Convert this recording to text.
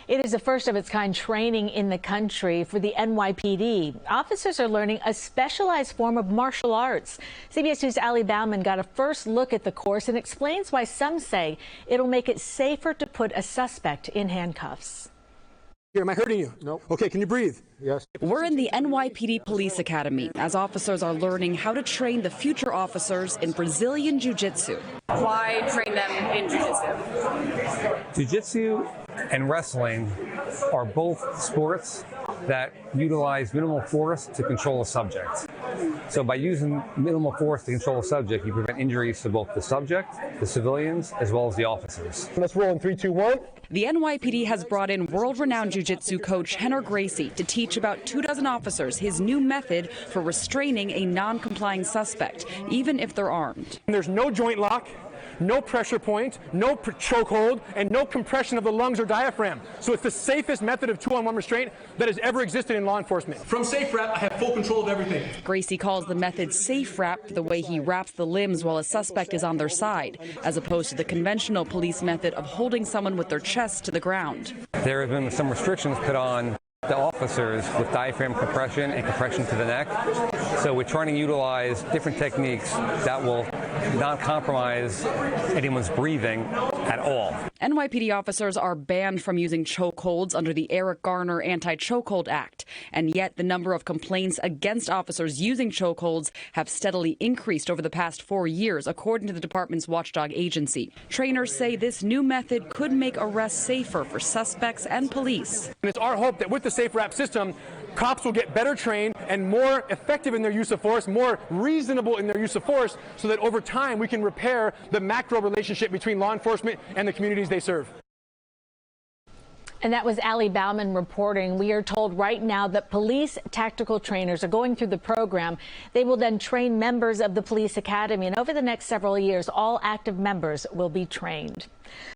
It is the first of its kind training in the country for the NYPD. Officers are learning a specialized form of martial arts. CBS News' Bauman got a first look at the course and explains why some say it'll make it safer to put a suspect in handcuffs. Here, am I hurting you? No. Okay, can you breathe? Yes. We're in the NYPD Police Academy as officers are learning how to train the future officers in Brazilian Jiu-Jitsu. Why train them in Jiu-Jitsu? Jiu-Jitsu and wrestling are both sports that utilize minimal force to control a subject. So by using minimal force to control a subject, you prevent injuries to both the subject, the civilians, as well as the officers. Let's roll in 3, 2, 1. The NYPD has brought in world-renowned jiu-jitsu coach Henner Gracie to teach about 24 officers his new method for restraining a non-complying suspect, even if they're armed. There's no joint lock, no pressure point, no chokehold, and no compression of the lungs or diaphragm. So it's the safest method of two-on-one restraint that has ever existed in law enforcement. From Safe Wrap, I have full control of everything. Gracie calls the method Safe Wrap the way he wraps the limbs while a suspect is on their side, as opposed to the conventional police method of holding someone with their chest to the ground. There have been some restrictions put on the officers with diaphragm compression and compression to the neck. So we're trying to utilize different techniques that will not compromise anyone's breathing at all. NYPD officers are banned from using chokeholds under the Eric Garner Anti-Chokehold Act, and yet the number of complaints against officers using chokeholds have steadily increased over the past 4 years, according to the department's watchdog agency. Trainers say this new method could make arrests safer for suspects and police. And it's our hope that with the Safe Wrap system, cops will get better trained and more effective in their use of force, more reasonable in their use of force, so that over time we can repair the macro relationship between law enforcement and the communities they serve. And that was Bauman reporting. We are told right now that police tactical trainers are going through the program. They will then train members of the police academy, and over the next several years, all active members will be trained.